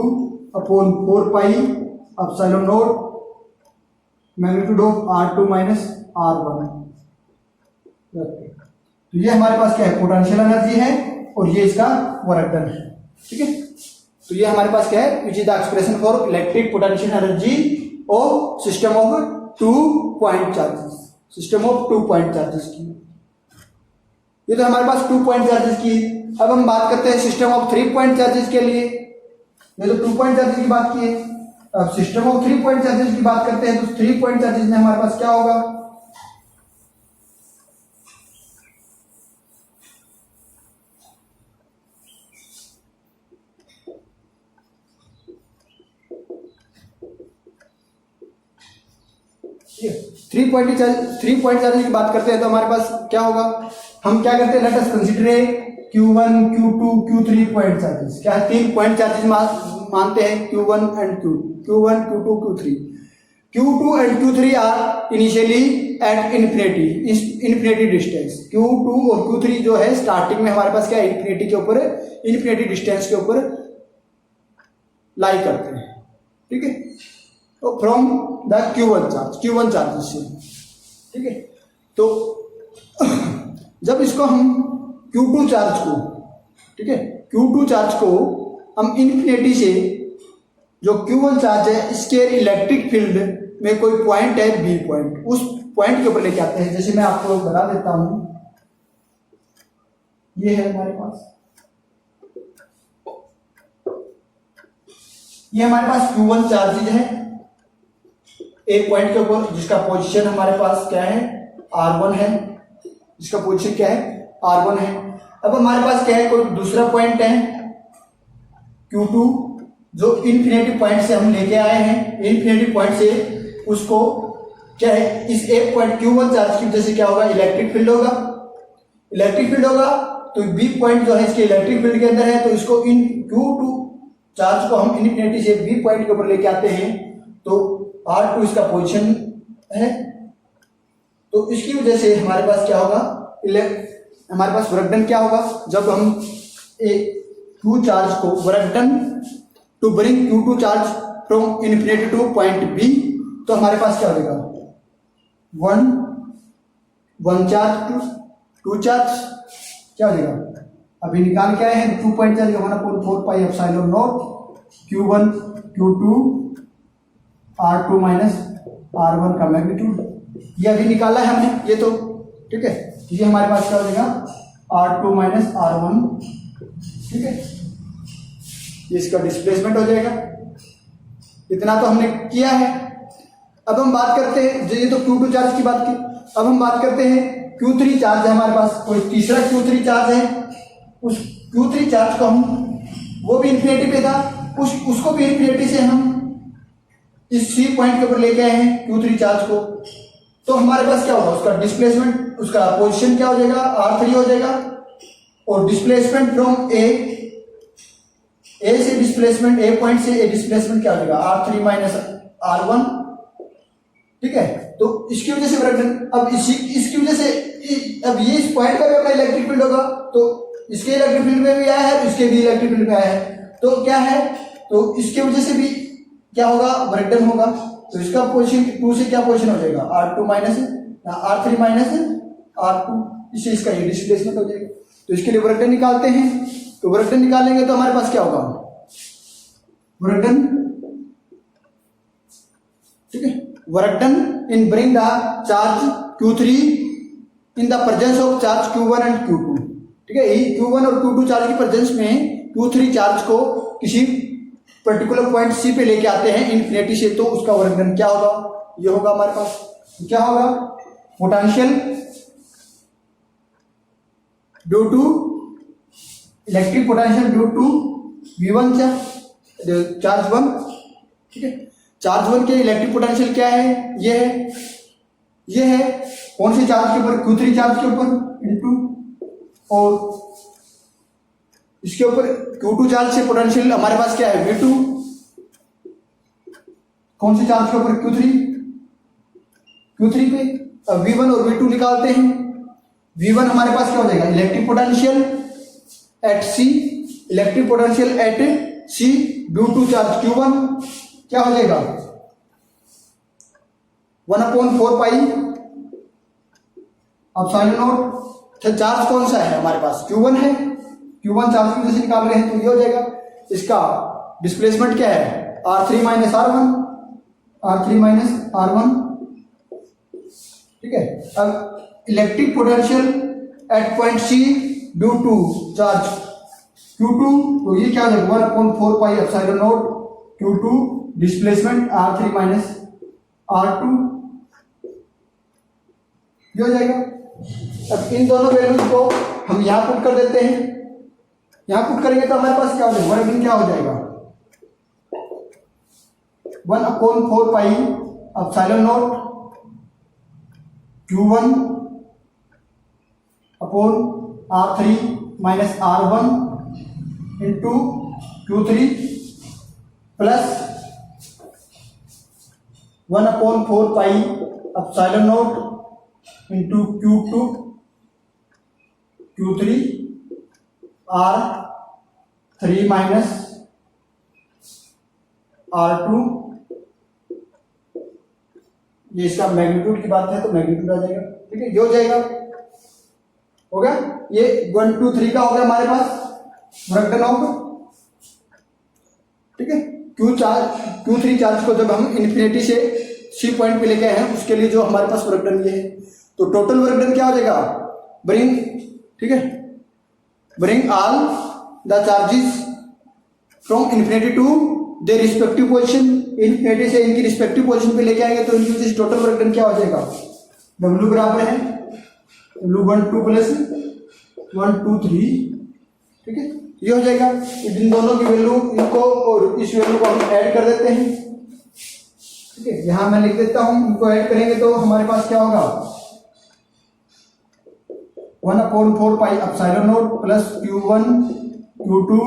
upon 4 pi epsilon not magnitude of R2 minus R1। तो ये हमारे पास क्या है, पोटेंशियल एनर्जी है, और ये इसका वर्क डन है। ठीक है, तो ये हमारे पास क्या है, which is the expression for electric potential energy of system of 2 point charges, system of 2 point charges की। ये तो हमारे पास 2 पॉइंट चार्जेस की। अब हम बात करते हैं सिस्टम ऑफ 3 पॉइंट चार्जेस के लिए। ये तो 2 पॉइंट चार्जेस की बात की है, अब सिस्टम ऑफ 3 पॉइंट चार्जेस की बात करते हैं। तो 3 पॉइंट चार्जेस में हमारे पास क्या होगा, थ्री पॉइंट चार्जेस की बात करते हैं तो हमारे पास क्या होगा, हम क्या करते हैं, let us consider Q1 Q2 Q3 point charges. क्या है, 3 पॉइंट चार्जेस मानते हैं, Q1 and Q1 Q2 Q3। Q2 and Q3 are initially at infinity distance. Q2 और Q3 जो है स्टार्टिंग में हमारे पास क्या है, इन्फिनिटी के ऊपर, इन्फिनिटी डिस्टेंस के ऊपर लाई करते हैं। ठीक है, तो फ्रॉम द Q1 चार्जेस से। ठीक है, तो जब इसको हम Q2 चार्ज को, ठीक है, Q2 चार्ज को हम इन्फिनिटी से, जो Q1 चार्ज है इसके इलेक्ट्रिक फील्ड में कोई पॉइंट है B पॉइंट, उस पॉइंट के ऊपर लेके आते हैं। जैसे मैं आपको बता देता हूं, ये है हमारे पास, ये हमारे पास Q1 चार्ज है एक पॉइंट के ऊपर, जिसका पोजीशन हमारे पास क्या है, R1 है, जिसका पोजीशन क्या है, R1 है। अब हमारे पास क्या है, कोई दूसरा पॉइंट है Q2, जो इन्फिनिटी पॉइंट से हम लेके आए हैं। इन्फिनिटी पॉइंट से उसको क्या है, इस एक पॉइंट Q1 चार्ज की वजह से क्या होगा, इलेक्ट्रिक फील्ड होगा। इलेक्ट्रिक फील्ड होगा तो B पॉइंट जो है इसके इलेक्ट्रिक फील्ड के अंदर है, तो इसको इन Q2 चार्ज को हम इन्फिनिटी से B पॉइंट के ऊपर लेके आते हैं, तो R2 इसका पोजीशन है। तो इसकी वजह से हमारे पास क्या होगा, हमारे पास वर्क डन क्या होगा, जब हम Q चार्ज को work done to bring Q2 charge from infinity to point B, तो हमारे पास क्या हो जाएगा, 1 चार्ज 2 चार्ज क्या हो जाएगा, अभी निकाल के आए हैं 2 पॉइंट चार्ज का 1/4 pi epsilon not Q1 Q2 R2 minus R1 का मैग्नीट्यूड, ये अभी निकाला है हमने, ये तो ठीक है। ये हमारे पास क्या हो जाएगा, R2 माइनस R1। ठीक है, ये इसका डिस्प्लेसमेंट हो जाएगा। इतना तो हमने किया है। अब हम बात करते हैं, ये तो Q2 चार्ज की बात की, अब हम बात करते हैं Q3 चार्ज है हमारे पास, कोई तीसरा Q3 चार्ज है। उस Q3 चार्ज को हम, वो भी इन्फिनिटी पे था, उसको भी इन्फिनिटी से हम इस C पॉइंट के ऊपर लेके आए हैं Q3 चार्ज को। तो हमारे पास क्या होगा, उसका डिस्प्लेसमेंट, उसका पोजीशन क्या हो जाएगा, R3 हो जाएगा, और डिस्प्लेसमेंट फ्रॉम ए से डिस्प्लेसमेंट, ए पॉइंट से ए डिस्प्लेसमेंट क्या हो जाएगा, R3 माइनस R1। ठीक है, तो इसकी वजह से वर्क डन, अब इसकी वजह से अब ये इस पॉइंट का भी अपना इलेक्ट्रिक फील्ड होगा, तो इसके इलेक्ट्रिक फील्ड में भी आया है, इसके भी इलेक्ट्रिक फील्ड में आया है, तो क्या है, तो इसके वजह से भी क्या होगा, वर्क डन होगा। तो इसका पोजीशन 2 से क्या पोजीशन हो जाएगा, R2 minus R3 minus R2, इससे इसका ये डिस्प्लेसमेंट हो जाएगा। तो इसके लिए वर्क डन निकालते हैं, तो वर्क डन निकालेंगे तो हमारे पास क्या होगा, वर्क डन, ठीक है, work done in bring the charge Q3 in the presence of charge Q1 and Q2। ठीक है, Q1 और Q2 चार्ज की प्रेजेंस में Q3 चार्ज को किसी पर्टिकुलर पॉइंट सी पे लेके आते हैं इन्फिनिटी से, तो उसका वर्क डन क्या होगा, ये होगा हमारे पास। क्या होगा, potential due to electric potential due to V1 charge 1, ठीक है। चार्ज 1 के इलेक्ट्रिक पोटेंशियल क्या है, ये है कौन से चार्ज के ऊपर, Q3 चार्ज के ऊपर इनटू, और इसके ऊपर Q2 चार्ज से पोटेंशियल हमारे पास क्या है V2, कौन से चार्ज के ऊपर Q3 पे। अब V1 और V2 निकालते हैं। V1 हमारे पास क्या हो जाएगा, electric potential at C, electric potential at C due to charge Q1 क्या हो जाएगा 1/4 पाई एप्सिलॉन नॉट। चार्ज कौन सा है हमारे पास, Q1 है, Q1 चार्ज की वजह से निकाल रहे हैं, तो ये हो जाएगा। इसका डिस्प्लेसमेंट क्या है, R3 माइनस R1, ठीक है। अब electric potential at point C due to charge Q2, तो ये क्या हो जाएगा 1/4 pi epsilon nought Q2 displacement R3 minus R2, ये हो जाएगा। अब इन दोनों वैल्यूज को हम यहां पुट कर देते हैं, यहां पुट करेंगे तो हमारे पास क्या हो जाएगा, वर्क क्या हो जाएगा 1/4 pi epsilon not Q1 upon R3 minus R1 into Q3 plus 1/4 pi epsilon nought into Q2 Q3 R3 minus R2, ये इसका मैग्नीट्यूड की बात है तो मैग्नीट्यूड आ जाएगा, ठीक है। ये हो जाएगा, हो गया, ये 1 2 3 का हो गया हमारे पास वर्क डन होगा, ठीक है। Q3 चार्ज को जब हम इन्फिनिटी से C पॉइंट पे लेके आए हैं उसके लिए जो हमारे पास वर्क डन ये है, तो टोटल वर्क डन क्या हो जाएगा, ब्रिंग, ठीक है, bring all the charges from infinity to the respective position, infinity से इनकी रिस्पेक्टिव पोजीशन पे लेके आएंगे तो इनकी वजह से टोटल वर्क डन क्या हो जाएगा, W बराबर है W1 2 प्लस 1 2 3, ठीक है, ये हो जाएगा। इन दोनों की वैल्यू इनको और इस वैल्यू को हम ऐड कर देते हैं, ठीक है। यहां मैं लिख देता हूं, इनको ऐड करेंगे तो हमारे पास क्या होगा 1/4 pi epsilon not plus Q1 Q2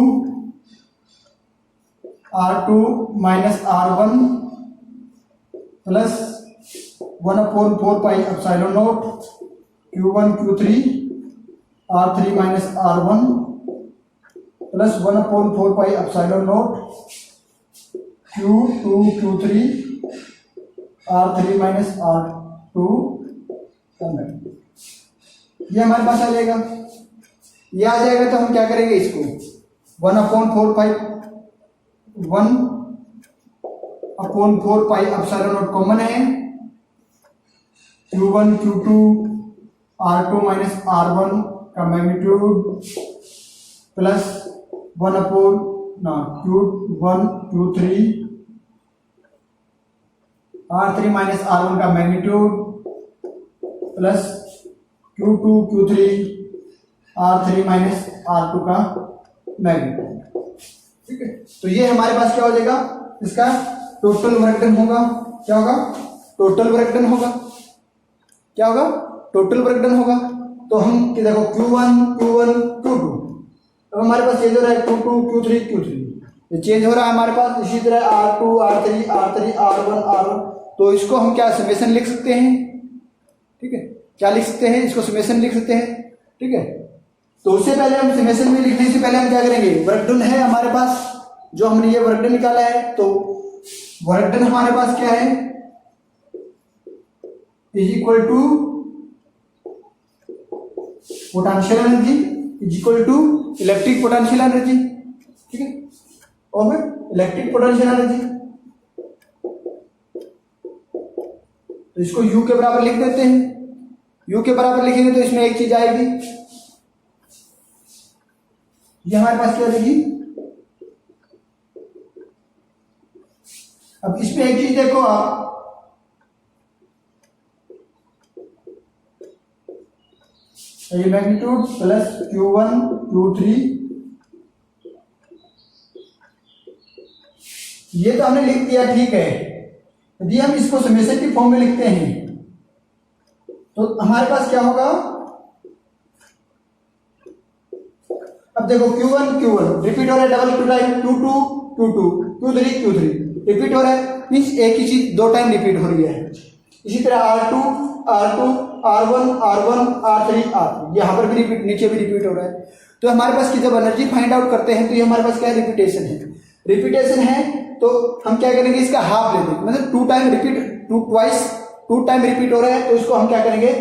R2 minus R1 plus 1/4 pi epsilon not Q1 Q3 R3 minus R1 plus 1/4 pi epsilon nought Q2 Q3 R3 minus R2, ये हमारे पास आ जाएगा। ये आ जाएगा तो हम क्या करेंगे, इसको 1/4 पाई एप्सिलॉन नॉट कॉमन है, Q1 Q2 R2 minus R1 का magnitude plus Q1 Q3 R3 minus R1 का magnitude plus Q2 Q3 R3 minus R2 का मैग्नीट्यूड, ठीक है। तो ये हमारे पास क्या हो जाएगा, इसका टोटल वर्क डन होगा, क्या होगा, टोटल वर्क डन होगा, क्या होगा, टोटल वर्क डन होगा। तो हम देखो Q1 Q2, अब हमारे पास चेंज हो रहा है Q2 Q3, ये चेंज हो रहा है हमारे पास। इसी तरह R2 R3 R1, तो इसको हम क्या समेशन लिख सकते हैं, ठीक है, क्या लिख सकते हैं, इसको समेशन लिख सकते हैं, ठीक है। तो उससे पहले हम समेशन में लिखने से पहले हम क्या करेंगे, वर्क डन है हमारे पास, जो हमने ये वर्क डन निकाला है, तो वर्क डन हमारे पास क्या है, is equal to potential energy is equal to electric potential energy, ठीक है, और फिर इलेक्ट्रिक पोटेंशियल एनर्जी, तो इसको U के बराबर लिख देते हैं। U के बराबर लिखेंगे तो इसमें एक चीज आएगी, ये हमारे पास क्या रहेगी, अब इसमें एक चीज देखो आप, ये मैग्नीट्यूड प्लस Q1 Q3, ये तो हमने लिख दिया, ठीक है। यदि हम इसको समेशन की फॉर्म में लिखते हैं तो हमारे पास क्या होगा, अब देखो Q1 रिपीट हो रहा है double two time, Q2 Q3 repeat हो रहा है, मीन्स एक ही चीज दो टाइम रिपीट हो रही है। इसी तरह R2 R1 R3 यहां पर भी रिपीट, नीचे भी रिपीट हो रहा है। तो हमारे पास की जब एनर्जी फाइंड आउट करते हैं तो ये हमारे पास क्या है, रिपीटेशन है। तो हम क्या करेंगे, इसका हाफ ले लेंगे, मतलब टू टाइम रिपीट हो रहा है तो इसको हम क्या करेंगे,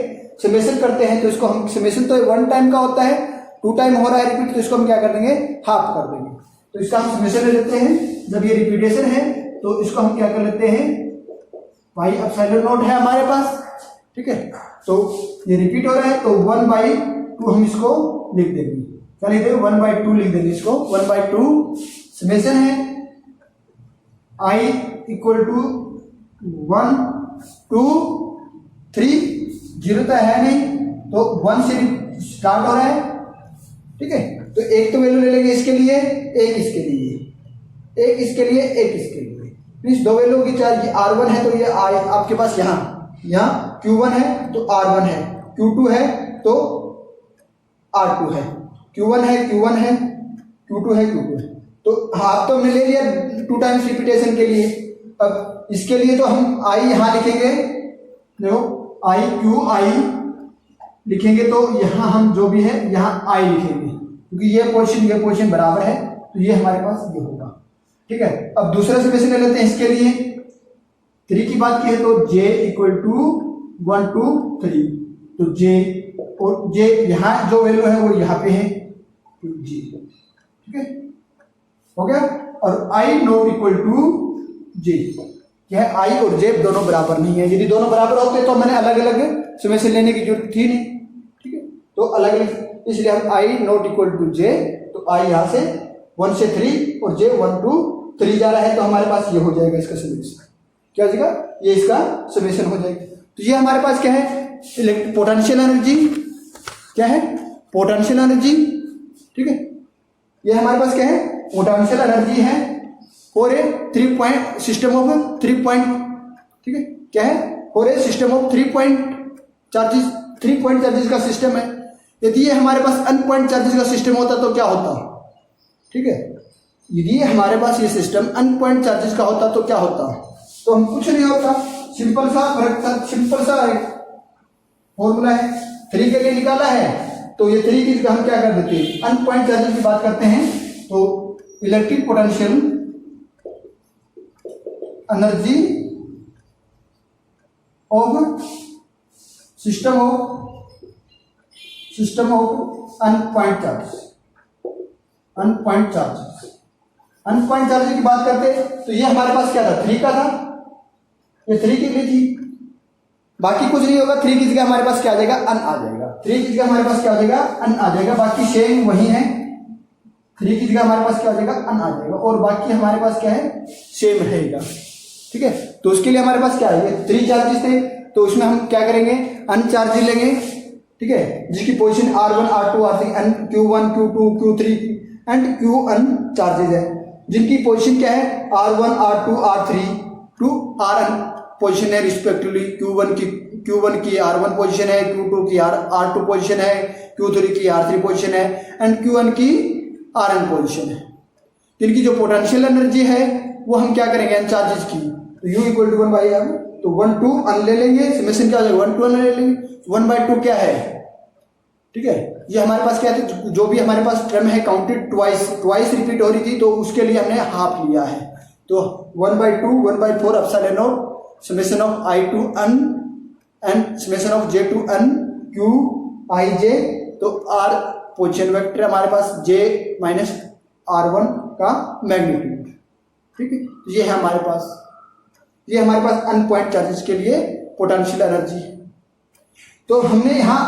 समेशन करते हैं। तो इसको हम समेशन तो वन टाइम का होता है, टू टाइम हो रहा है रिपीट, तो इसको हम क्या कर देंगे, हाफ कर देंगे। तो इसका हम समेशन ले लेते हैं। जब ये रिपीटेशन है तो इसको हम क्या कर लेते हैं, भाई एप्सिलॉन नॉट है हमारे पास, ठीक है। तो ये रिपीट हो रहा है तो 1/2 हम इसको लिख देंगे, क्या लिख देंगे, 1/2 लिख देंगे इसको। 1/2 समेशन है I इक्वल टू 1 2 3, 0 तो है नहीं, तो 1 से स्टार्ट हो रहा है, ठीक है। तो एक तो वैल्यू ले लेंगे इसके लिए, एक इसके लिए, एक इसके लिए, एक इसके लिए, प्लीज दो वैल्यू की चार्ज। R1 है तो ये आपके पास यहाँ Q1 है तो R1 है, Q2 है तो R2 है, Q1 है Q2 है। तो हाफ तो हमने ले लिया टू टाइम्स रिपीटेशन के लिए। अब इसके लिए तो हम I यहां लिखेंगे, देखो I लिखेंगे तो यहां हम जो भी है यहां I लिखेंगे, क्योंकि ये पोर्शन बराबर है, तो ये हमारे पास ये होगा, ठीक है। अब दूसरा समेशन ले लेते हैं इसके लिए। 3 की बात की है तो J इक्वल टू 1 2 3, तो J और J यहां जो वैल्यू है वो यहाँ पे है, तो J, ठीक है, हो गया। और I not equal to J, यह I और J दोनों बराबर नहीं है। यदि दोनों बराबर होते तो मैंने अलग अलग समेशन लेने की जरूरत थी नहीं, ठीक है। तो अलग अलग, इसलिए हम I not equal to J, तो I यहां से 1 से 3 और J 1 2 3 जा रहा है, तो हमारे पास ये हो जाएगा इसका समेशन, क्या हो जाएगा, ये इसका समेशन हो जाएगा। तो ये हमारे पास क्या है, पोटेंशियल एनर्जी, क्या है, पोटेंशियल एनर्जी, ठीक है। ये हमारे पास क्या है, पोटेंशियल एनर्जी है और ए 3 पॉइंट सिस्टम ऑफ 3 पॉइंट, ठीक है, क्या है, और ए सिस्टम ऑफ 3 पॉइंट चार्जेस का सिस्टम है। यदि ये हमारे पास अनपॉइंट चार्जेस का सिस्टम होता तो क्या होता, ठीक है। यदि हमारे पास ये सिस्टम अनपॉइंट चार्जेस का होता तो क्या होता, तो हम कुछ नहीं होता, सिंपल सा फॉर्मूला है, 3 के लिए निकाला है, तो ये 3 की हम क्या कर देते हैं, अनपॉइंट चार्जेस की बात करते हैं, तो electric potential energy of system of N point charges की बात करते हैं, तो ये हमारे पास क्या था, 3 का था, ये 3 के लिए थी, बाकी कुछ नहीं होगा। 3 की जगह हमारे पास क्या आ जाएगा, अन आ जाएगा, 3 की जगह हमारे पास क्या आ जाएगा, अन आ जाएगा, बाकी सेम वही है। 3 की जगह हमारे पास क्या आ जाएगा, अन आ जाएगा, और बाकी हमारे पास क्या है, सेम रहेगा, ठीक है। तो उसके लिए हमारे पास क्या है, 3 चार्जेस थे, तो उसमें हम क्या करेंगे, अन चार्ज लेंगे, ठीक है, जिसकी position R1 R2 R3 Q1 Q2 Q3 and Qn charges है, जिनकी पोजीशन क्या है, R1 R2 R3 to Rn position है रिस्पेक्टिवली। Q1 की R1 पोजीशन है, Q2 की R2 पोजीशन है, Q3 की R3 पोजीशन है एंड Qn की Rn पोजीशन है। इनकी जो पोटेंशियल एनर्जी है वो हम क्या करेंगे, अन चार्जेस की, तो U इक्वल टू 1/r, तो 1 2 अन ले लेंगे, समेशन क्या हो जाएगा, 1 2 अन ले लेंगे, 1/2 क्या है, ठीक है। ये हमारे पास क्या है, जो भी हमारे पास टर्म है काउंटेड ट्वाइस रिपीट हो रही थी, तो उसके लिए हमने हाफ लिया है, तो 1/2 1/4 epsilon nought summation of I to n and summation of J to n Q I J, तो R पोजीशन वेक्टर हमारे पास, J माइनस R1 का मैग्नीट्यूड, ठीक है। तो ये है हमारे पास अनपॉइंट चार्जेस के लिए पोटेंशियल एनर्जी है। तो हमने यहां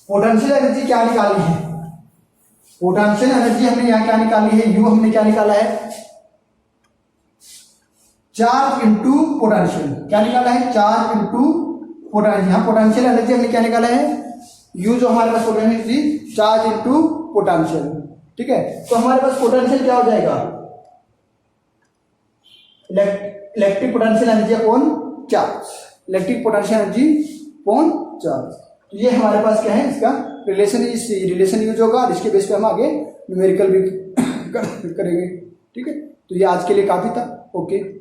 पोटेंशियल एनर्जी क्या निकाली है, पोटेंशियल एनर्जी हमने यहां क्या निकाली है, U हमने क्या निकाला है, चार्ज इंटू पोटेंशियल। क्या निकाला है? Charge into potential. यहाँ पोटेंशियल एनर्जी हमने क्या निकाला है? यू जो हमारे पास पोटेंशियल थी, चार्ज इंटू पोटेंशियल। ठीक है, तो हमारे पास पोटेंशियल क्या हो जाएगा? Electric potential energy upon charge, electric potential energy upon charge. तो ये हमारे पास क्या है, इसका रिलेशन, इस रिलेशन यूज होगा और इसके बेस पे हम आगे न्यूमेरिकल भी करेंगे। ठीक है, तो ये आज के लिए काफी था। ओके।